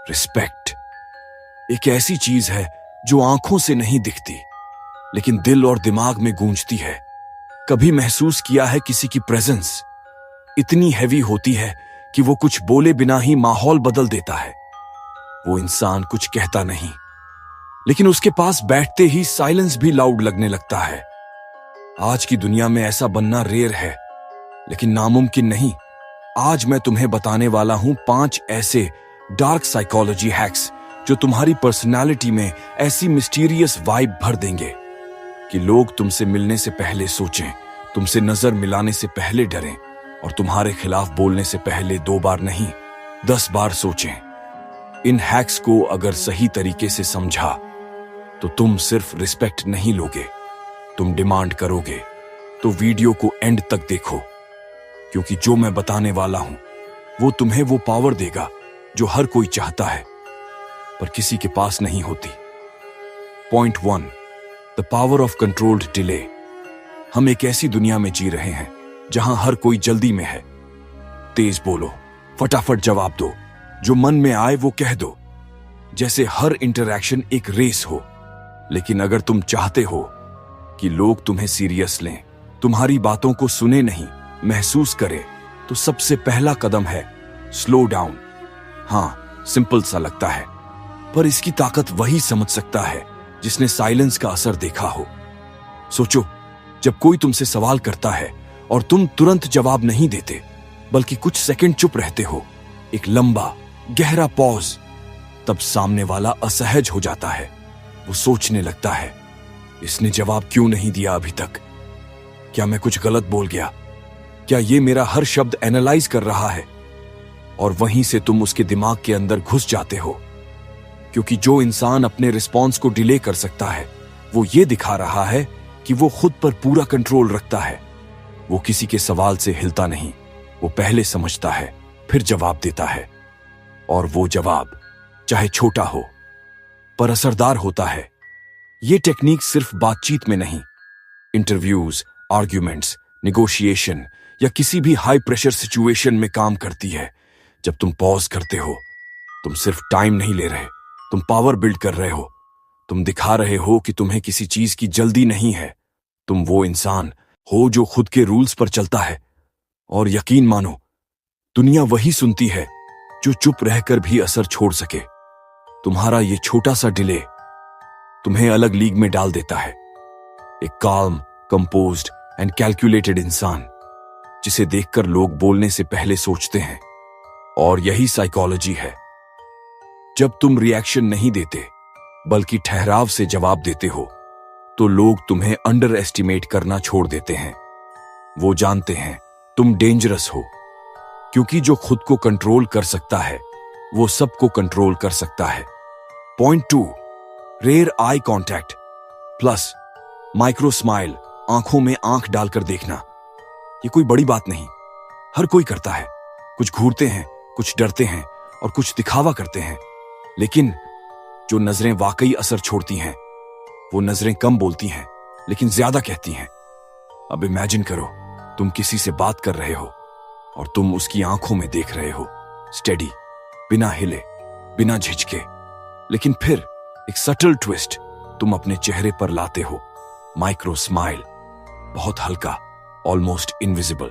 Respect एक ऐसी चीज है जो आंखों से नहीं दिखती, लेकिन दिल और दिमाग में गूंजती है। कभी महसूस किया है किसी की प्रेजेंस इतनी हैवी होती है कि वो कुछ बोले बिना ही माहौल बदल देता है। वो इंसान कुछ कहता नहीं, लेकिन उसके पास बैठते ही साइलेंस भी लाउड लगने लगता है। आज की दुनिया में ऐसा बनना रेयर है, लेकिन नामुमकिन नहीं। आज मैं तुम्हें बताने वाला हूं 5 ऐसे डार्क साइकोलॉजी हैक्स जो तुम्हारी पर्सनालिटी में ऐसी मिस्टीरियस वाइब भर देंगे कि लोग तुमसे मिलने से पहले सोचें, तुमसे नजर मिलाने से पहले डरें और तुम्हारे खिलाफ बोलने से पहले 2 बार नहीं 10 बार सोचें। इन हैक्स को अगर सही तरीके से समझा तो तुम सिर्फ रिस्पेक्ट नहीं लोगे, तुम डिमांड करोगे। तो वीडियो को एंड तक देखो, क्योंकि जो मैं बताने वाला हूं वो तुम्हें वो पावर देगा जो हर कोई चाहता है पर किसी के पास नहीं होती। Point 1, the power of controlled delay. हम एक ऐसी दुनिया में जी रहे हैं जहां हर कोई जल्दी में है। तेज बोलो, फटाफट जवाब दो, जो मन में आए वो कह दो, जैसे हर इंटरैक्शन एक रेस हो। लेकिन अगर तुम चाहते हो कि लोग तुम्हें सीरियस लें, तुम्हारी बातों को सुने नहीं महसूस करें, तो सबसे पहला कदम है स्लो डाउन। हां, सिंपल सा लगता है, पर इसकी ताकत वही समझ सकता है जिसने साइलेंस का असर देखा हो। सोचो, जब कोई तुमसे सवाल करता है और तुम तुरंत जवाब नहीं देते, बल्कि कुछ सेकंड चुप रहते हो, एक लंबा गहरा पॉज, तब सामने वाला असहज हो जाता है। वो सोचने लगता है, इसने जवाब क्यों नहीं दिया अभी तक? क्या मैं कुछ गलत बोल गया? क्या ये मेरा हर शब्द एनालाइज कर रहा है? और वहीं से तुम उसके दिमाग के अंदर घुस जाते हो, क्योंकि जो इंसान अपने रिस्पॉन्स को डिले कर सकता है वो ये दिखा रहा है कि वो खुद पर पूरा कंट्रोल रखता है। वो किसी के सवाल से हिलता नहीं, वो पहले समझता है फिर जवाब देता है, और वो जवाब चाहे छोटा हो पर असरदार होता है। ये टेक्निक सिर्फ बातचीत में नहीं, इंटरव्यूज, आर्ग्यूमेंट्स, निगोशिएशन या किसी भी हाई प्रेशर सिचुएशन में काम करती है। जब तुम पॉज करते हो, तुम सिर्फ टाइम नहीं ले रहे, तुम पावर बिल्ड कर रहे हो। तुम दिखा रहे हो कि तुम्हें किसी चीज की जल्दी नहीं है। तुम वो इंसान हो जो खुद के रूल्स पर चलता है। और यकीन मानो, दुनिया वही सुनती है जो चुप रहकर भी असर छोड़ सके। तुम्हारा ये छोटा सा डिले तुम्हें अलग लीग में डाल देता है। एक काल्म, कंपोज्ड एंड कैलकुलेटेड इंसान, जिसे देखकर लोग बोलने से पहले सोचते हैं। और यही साइकोलॉजी है। जब तुम रिएक्शन नहीं देते बल्कि ठहराव से जवाब देते हो, तो लोग तुम्हें अंडर एस्टिमेट करना छोड़ देते हैं। वो जानते हैं तुम डेंजरस हो, क्योंकि जो खुद को कंट्रोल कर सकता है वो सबको कंट्रोल कर सकता है। Point 2, rare eye contact plus micro smile. आंखों में आंख डालकर देखना। ये कोई बड़ी बात नहीं, हर कोई करता है। कुछ घूरते हैं, कुछ डरते हैं और कुछ दिखावा करते हैं, लेकिन जो नजरें वाकई असर छोड़ती हैं, वो नजरें कम बोलती हैं लेकिन ज्यादा कहती हैं। अब इमेजिन करो, तुम किसी से बात कर रहे हो और तुम उसकी आंखों में देख रहे हो, स्टेडी, बिना हिले, बिना झिझके, लेकिन फिर एक सटल ट्विस्ट तुम अपने चेहरे पर लाते हो। माइक्रो स्माइल, बहुत हल्का, ऑलमोस्ट इनविजिबल,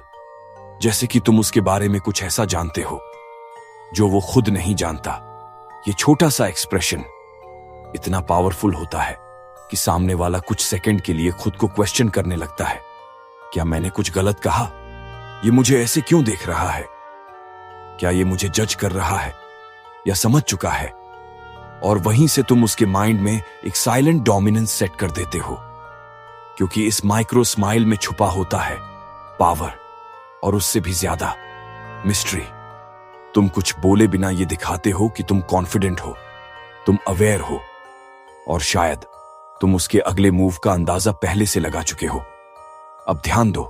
जैसे कि तुम उसके बारे में कुछ ऐसा जानते हो जो वो खुद नहीं जानता। ये छोटा सा एक्सप्रेशन इतना पावरफुल होता है कि सामने वाला कुछ सेकंड के लिए खुद को क्वेश्चन करने लगता है, क्या मैंने कुछ गलत कहा? ये मुझे ऐसे क्यों देख रहा है? क्या ये मुझे जज कर रहा है या समझ चुका है? और वहीं से तुम उसके माइंड में एक साइलेंट डोमिनेंस सेट कर देते हो, क्योंकि इस माइक्रो स्माइल में छुपा होता है पावर, और उससे भी ज्यादा मिस्ट्री। तुम कुछ बोले बिना ये दिखाते हो कि तुम कॉन्फिडेंट हो, तुम अवेयर हो, और शायद तुम उसके अगले मूव का अंदाजा पहले से लगा चुके हो। अब ध्यान दो,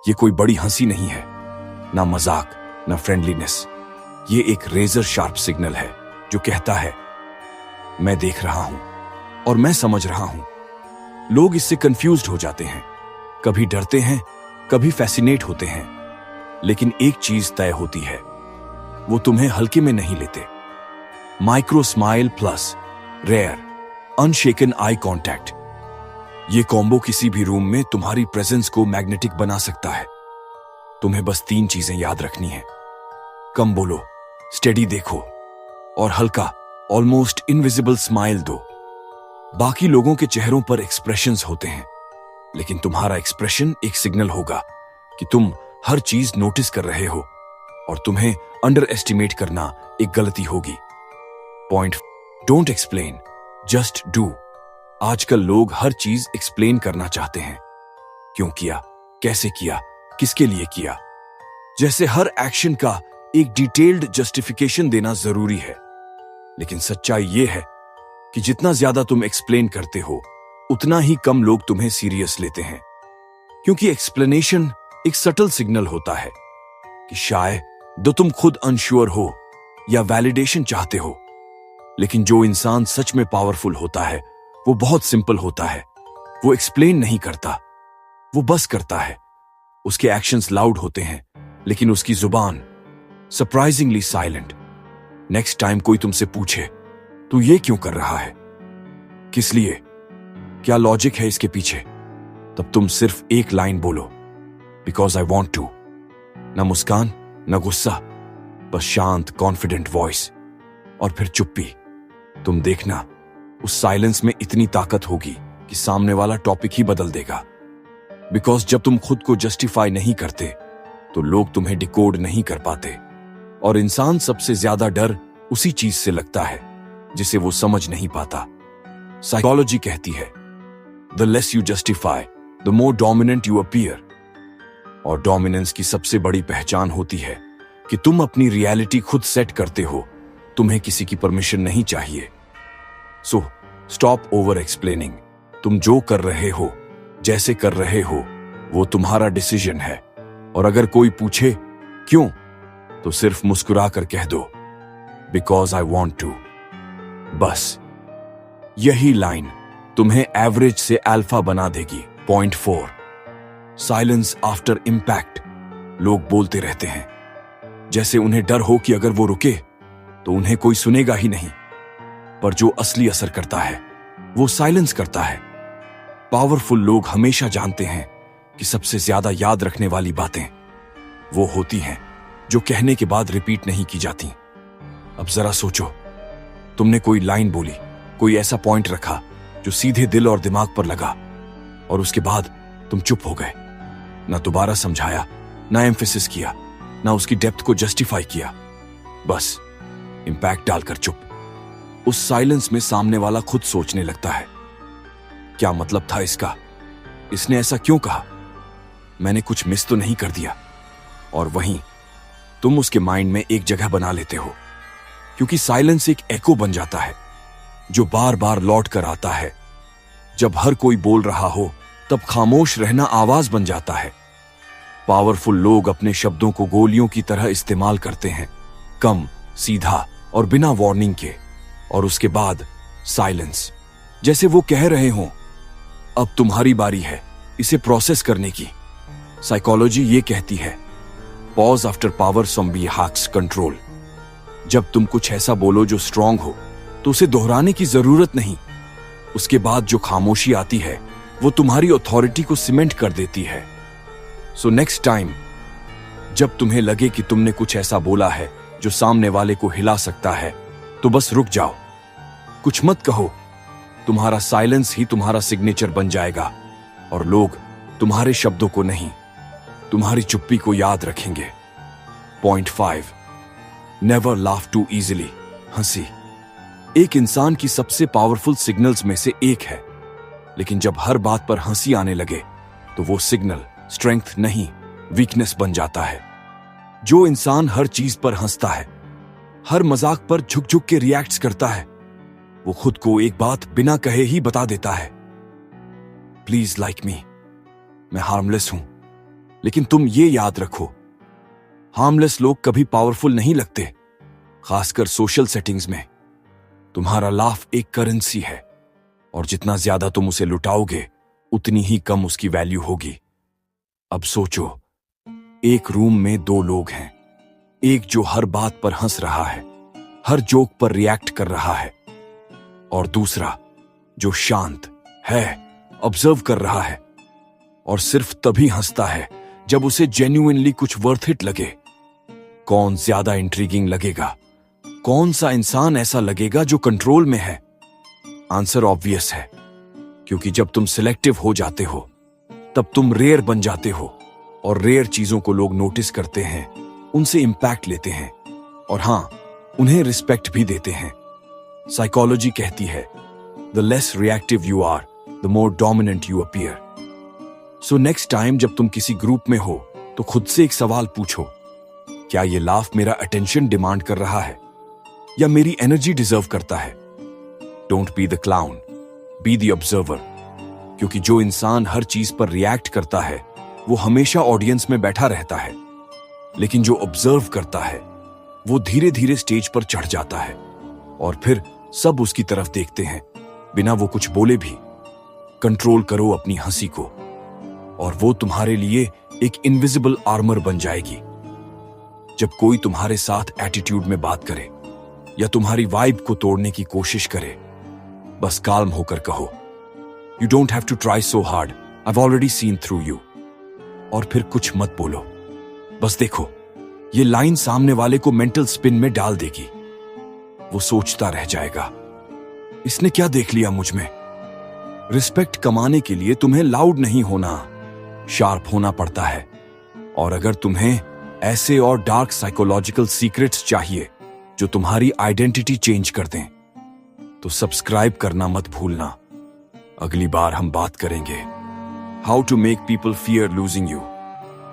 ये कोई बड़ी हंसी नहीं है, ना मजाक, ना फ्रेंडलीनेस। ये एक रेजर शार्प सिग्नल है जो कहता है, मैं देख रहा हूं और मैं समझ रहा हूं। लोग इससे कंफ्यूज्ड हो जाते हैं, कभी डरते हैं, कभी फैसिनेट होते हैं, लेकिन एक चीज तय होती है, वो तुम्हें हल्के में नहीं लेते। Micro smile plus rare unshaken eye contact. ये कॉम्बो किसी भी रूम में तुम्हारी प्रेजेंस को मैग्नेटिक बना सकता है। तुम्हें बस 3 चीजें याद रखनी है। कम बोलो, स्टेडी देखो और हल्का ऑलमोस्ट इनविजिबल स्माइल दो। बाकी लोगों के चेहरों पर एक्सप्रेशंस होते हैं, लेकिन तुम्हारा एक्सप्रेशन एक सिग्नल होगा कि तुम हर चीज नोटिस कर रहे हो और तुम्हें अंडर एस्टिमेट करना एक गलती होगी। Point, don't explain, just do. आजकल लोग हर चीज एक्सप्लेन करना चाहते हैं। क्यों किया, कैसे किया, किसके लिए किया, जैसे हर एक्शन का एक डिटेल्ड जस्टिफिकेशन देना जरूरी है। लेकिन सच्चाई यह है कि जितना ज्यादा तुम एक्सप्लेन करते हो, उतना ही कम लोग तुम्हें सीरियस लेते हैं। क्योंकि एक्सप्लेनेशन एक सटल सिग्नल होता है कि शायद दो तुम खुद अनश्योर हो या वैलिडेशन चाहते हो। लेकिन जो इंसान सच में पावरफुल होता है वो बहुत सिंपल होता है। वो एक्सप्लेन नहीं करता, वो बस करता है। उसके एक्शंस लाउड होते हैं, लेकिन उसकी जुबान सरप्राइजिंगली साइलेंट। नेक्स्ट टाइम कोई तुमसे पूछे तू ये क्यों कर रहा है, किस लिए, क्या लॉजिक है इसके पीछे, तब तुम सिर्फ एक लाइन बोलो, बिकॉज आई वॉन्ट टू। न मुस्कान, न गुस्सा, बस शांत कॉन्फिडेंट वॉइस, और फिर चुप्पी। तुम देखना, उस साइलेंस में इतनी ताकत होगी कि सामने वाला टॉपिक ही बदल देगा। बिकॉज जब तुम खुद को जस्टिफाई नहीं करते तो लोग तुम्हें डिकोड नहीं कर पाते। और इंसान सबसे ज्यादा डर उसी चीज से लगता है जिसे वो समझ नहीं पाता। साइकोलॉजी कहती है, the less you justify the more dominant you appear. और डोमिनेंस की सबसे बड़ी पहचान होती है कि तुम अपनी रियलिटी खुद सेट करते हो, तुम्हें किसी की परमिशन नहीं चाहिए। So stop over explaining. तुम जो कर रहे हो, जैसे कर रहे हो, वो तुम्हारा डिसीजन है। और अगर कोई पूछे क्यों, तो सिर्फ मुस्कुरा कर कह दो, बिकॉज आई वॉन्ट टू। बस यही लाइन तुम्हें एवरेज से अल्फा बना देगी। Point 4, silence after impact. लोग बोलते रहते हैं जैसे उन्हें डर हो कि अगर वो रुके तो उन्हें कोई सुनेगा ही नहीं। पर जो असली असर करता है वो साइलेंस करता है। पावरफुल लोग हमेशा जानते हैं कि सबसे ज्यादा याद रखने वाली बातें वो होती हैं जो कहने के बाद रिपीट नहीं की जाती। अब जरा सोचो, तुमने कोई लाइन बोली, कोई ऐसा पॉइंट रखा जो सीधे दिल और दिमाग पर लगा, और उसके बाद तुम चुप हो गए। ना दोबारा समझाया, ना एम्फेसिस किया, ना उसकी डेप्थ को जस्टिफाई किया, बस इंपैक्ट डालकर चुप। उस साइलेंस में सामने वाला खुद सोचने लगता है, क्या मतलब था इसका, इसने ऐसा क्यों कहा, मैंने कुछ मिस तो नहीं कर दिया। और वहीं तुम उसके माइंड में एक जगह बना लेते हो, क्योंकि साइलेंस एक एको बन जाता है जो बार बार लौट कर आता है। जब हर कोई बोल रहा हो तब खामोश रहना आवाज बन जाता है। पावरफुल लोग अपने शब्दों को गोलियों की तरह इस्तेमाल करते हैं, कम, सीधा और बिना वार्निंग के। और उसके बाद साइलेंस, जैसे वो कह रहे हों, अब तुम्हारी बारी है इसे प्रोसेस करने की। साइकोलॉजी ये कहती है, pause after power zombie hacks control. जब तुम कुछ ऐसा बोलो जो स्ट्रांग हो तो उसे दोहराने की जरूरत नहीं। उसके बाद जो खामोशी आती है वो तुम्हारी अथॉरिटी को सीमेंट कर देती है। सो नेक्स्ट टाइम जब तुम्हें लगे कि तुमने कुछ ऐसा बोला है जो सामने वाले को हिला सकता है, तो बस रुक जाओ, कुछ मत कहो। तुम्हारा साइलेंस ही तुम्हारा सिग्नेचर बन जाएगा, और लोग तुम्हारे शब्दों को नहीं, तुम्हारी चुप्पी को याद रखेंगे। Point 5, never laugh too easily. हंसी एक इंसान की सबसे पावरफुल सिग्नल्स में से एक है, लेकिन जब हर बात पर हंसी आने लगे तो वो सिग्नल स्ट्रेंथ नहीं, वीकनेस बन जाता है। जो इंसान हर चीज पर हंसता है, हर मजाक पर झुक झुक के रिएक्ट्स करता है, वो खुद को एक बात बिना कहे ही बता देता है, प्लीज लाइक मी, मैं हार्मलेस हूं। लेकिन तुम ये याद रखो, हार्मलेस लोग कभी पावरफुल नहीं लगते, खासकर सोशल सेटिंग्स में। तुम्हारा लाफ एक करेंसी है, और जितना ज्यादा तुम उसे लुटाओगे उतनी ही कम उसकी वैल्यू होगी। अब सोचो, एक रूम में 2 लोग हैं, एक जो हर बात पर हंस रहा है हर जोक पर रिएक्ट कर रहा है, और दूसरा जो शांत है, ऑब्जर्व कर रहा है और सिर्फ तभी हंसता है जब उसे जेन्युइनली कुछ वर्थ इट लगे। कौन ज्यादा इंट्रीगिंग लगेगा? कौन सा इंसान ऐसा लगेगा जो कंट्रोल में है? आंसर ऑब्वियस है, क्योंकि जब तुम सिलेक्टिव हो जाते हो तब तुम रेयर बन जाते हो, और रेयर चीजों को लोग नोटिस करते हैं, उनसे इंपैक्ट लेते हैं, और हां, उन्हें रिस्पेक्ट भी देते हैं। साइकोलॉजी कहती है, the less reactive you are, the more dominant you appear. So next time जब तुम किसी ग्रुप में हो तो खुद से एक सवाल पूछो, क्या ये लाफ मेरा अटेंशन डिमांड कर रहा है या मेरी एनर्जी डिजर्व करता है? Don't be the clown, be the observer, क्योंकि जो इंसान हर चीज पर रिएक्ट करता है वो हमेशा ऑडियंस में बैठा रहता है, लेकिन जो ऑब्जर्व करता है वो धीरे धीरे स्टेज पर चढ़ जाता है, और फिर सब उसकी तरफ देखते हैं बिना वो कुछ बोले भी। कंट्रोल करो अपनी हंसी को, और वो तुम्हारे लिए एक इनविजिबल आर्मर बन जाएगी। जब कोई तुम्हारे साथ एटीट्यूड में बात करे या तुम्हारी वाइब को तोड़ने की कोशिश करे, बस काल्म होकर कहो, you don't have to try so hard, I have already seen through you. और फिर कुछ मत बोलो, बस देखो, ये लाइन सामने वाले को मेंटल स्पिन में डाल देगी। वो सोचता रह जाएगा, इसने क्या देख लिया मुझ में? रिस्पेक्ट कमाने के लिए तुम्हें लाउड नहीं होना, शार्प होना पड़ता है। और अगर तुम्हें ऐसे और डार्क साइकोलॉजिकल सीक्रेट्स चाहिए जो तुम्हारी आइडेंटिटी चेंज कर दें, तो सब्सक्राइब करना मत भूलना। अगली बार हम बात करेंगे how to make people fear losing you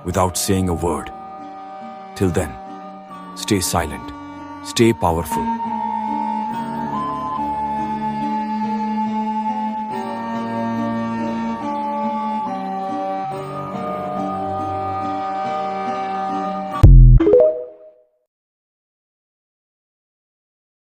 without saying a word. Till then, stay silent, stay powerful.